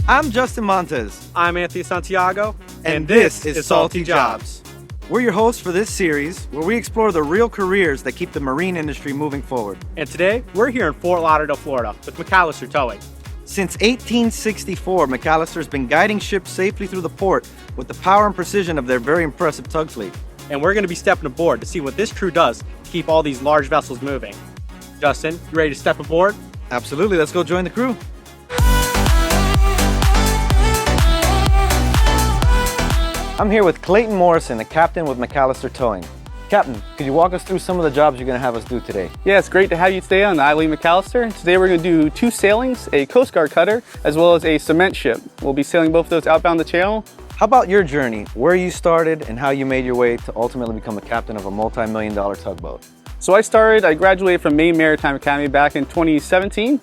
I'm Justin Montes. I'm Anthony Santiago. And this is Salty Jobs. We're your hosts for this series where we explore the real careers that keep the marine industry moving forward. And today, we're here in Fort Lauderdale, Florida with McAllister Towing. Since 1864, McAllister's been guiding ships safely through the port with the power and precision of their very impressive tug fleet. And we're going to be stepping aboard to see what this crew does to keep all these large vessels moving. Justin, you ready to step aboard? Absolutely, let's go join the crew. I'm here with Clayton Morrison, a captain with McAllister Towing. Captain, could you walk us through some of the jobs you're going to have us do today? Yeah, it's great to have you today on the Eileen McAllister. Today we're going to do 2 sailings, a Coast Guard cutter, as well as a cement ship. We'll be sailing both of those outbound the channel. How about your journey, where you started and how you made your way to ultimately become a captain of a multi-million-dollar tugboat? So I graduated from Maine Maritime Academy back in 2017.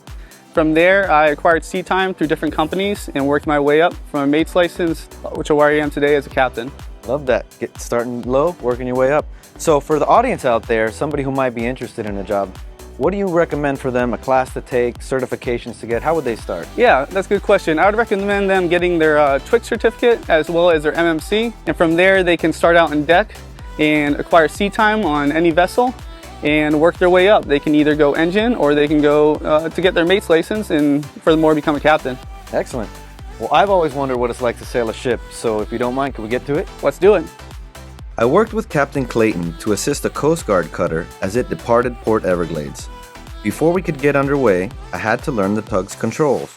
From there, I acquired sea time through different companies and worked my way up from a mate's license, which is where I am today as a captain. Love that. Starting low, working your way up. So for the audience out there, somebody who might be interested in a job, what do you recommend for them, a class to take, certifications to get? How would they start? Yeah, that's a good question. I would recommend them getting their TWIC certificate as well as their MMC. And from there, they can start out in deck and acquire sea time on any vessel and work their way up. They can either go engine or they can go to get their mate's license and furthermore become a captain. Excellent. Well, I've always wondered what it's like to sail a ship, so if you don't mind, can we get to it? Let's do it. I worked with Captain Clayton to assist a Coast Guard cutter as it departed Port Everglades. Before we could get underway, I had to learn the tug's controls.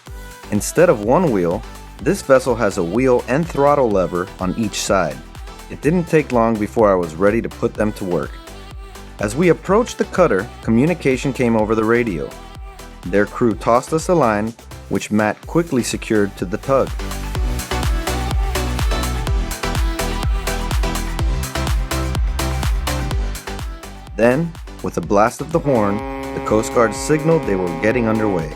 Instead of one wheel, this vessel has a wheel and throttle lever on each side. It didn't take long before I was ready to put them to work. As we approached the cutter, communication came over the radio. Their crew tossed us a line, which Matt quickly secured to the tug. Then, with a blast of the horn, the Coast Guard signaled they were getting underway.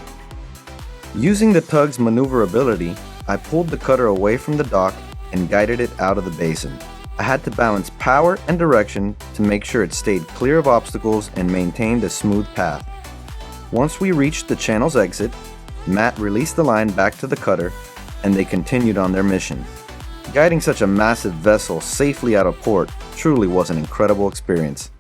Using the tug's maneuverability, I pulled the cutter away from the dock and guided it out of the basin. I had to balance power and direction to make sure it stayed clear of obstacles and maintained a smooth path. Once we reached the channel's exit, Matt released the line back to the cutter and they continued on their mission. Guiding such a massive vessel safely out of port truly was an incredible experience.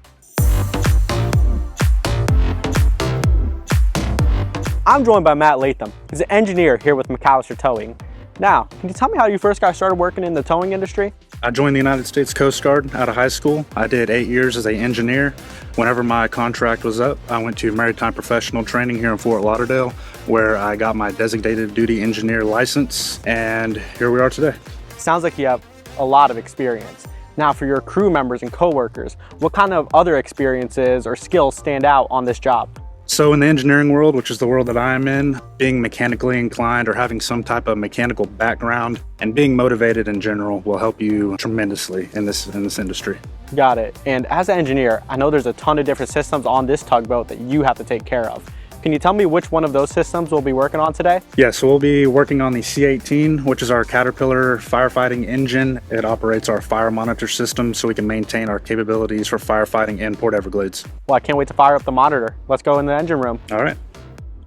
I'm joined by Matt Latham. He's an engineer here with McAllister Towing. Now, can you tell me how you first got started working in the towing industry? I joined the United States Coast Guard out of high school. I did 8 years as an engineer. Whenever my contract was up, I went to Maritime professional training here in Fort Lauderdale, where I got my designated duty engineer license, and here we are today. Sounds like you have a lot of experience. Now, for your crew members and coworkers, what kind of other experiences or skills stand out on this job? So in the engineering world, which is the world that I am in, being mechanically inclined or having some type of mechanical background and being motivated in general will help you tremendously in this industry. Got it. And as an engineer, I know there's a ton of different systems on this tugboat that you have to take care of. Can you tell me which one of those systems we'll be working on today? Yeah, so we'll be working on the C-18, which is our Caterpillar firefighting engine. It operates our fire monitor system so we can maintain our capabilities for firefighting in Port Everglades. Well, I can't wait to fire up the monitor. Let's go in the engine room. All right.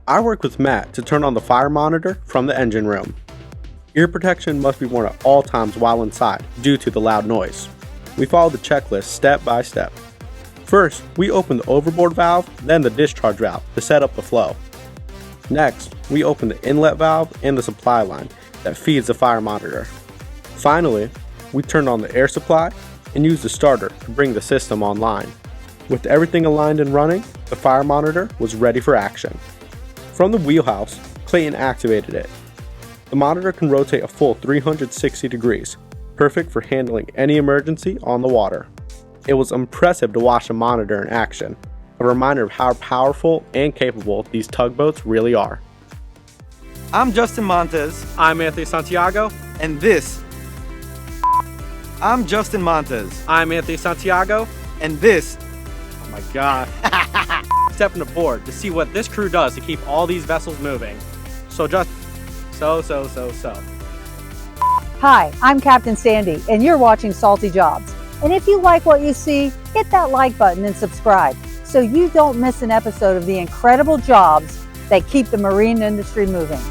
I work with Matt to turn on the fire monitor from the engine room. Ear protection must be worn at all times while inside due to the loud noise. We follow the checklist step by step. First, we open the overboard valve, then the discharge valve to set up the flow. Next, we open the inlet valve and the supply line that feeds the fire monitor. Finally, we turn on the air supply and use the starter to bring the system online. With everything aligned and running, the fire monitor was ready for action. From the wheelhouse, Clayton activated it. The monitor can rotate a full 360 degrees, perfect for handling any emergency on the water. It was impressive to watch the monitor in action, a reminder of how powerful and capable these tugboats really are. I'm Justin Montes. I'm Anthony Santiago. And I'm Justin Montes. I'm Anthony Santiago. And this. Oh my God. Stepping aboard to see what this crew does to keep all these vessels moving. So Hi, I'm Captain Sandy, and you're watching Salty Jobs. And if you like what you see, hit that like button and subscribe so you don't miss an episode of the incredible jobs that keep the marine industry moving.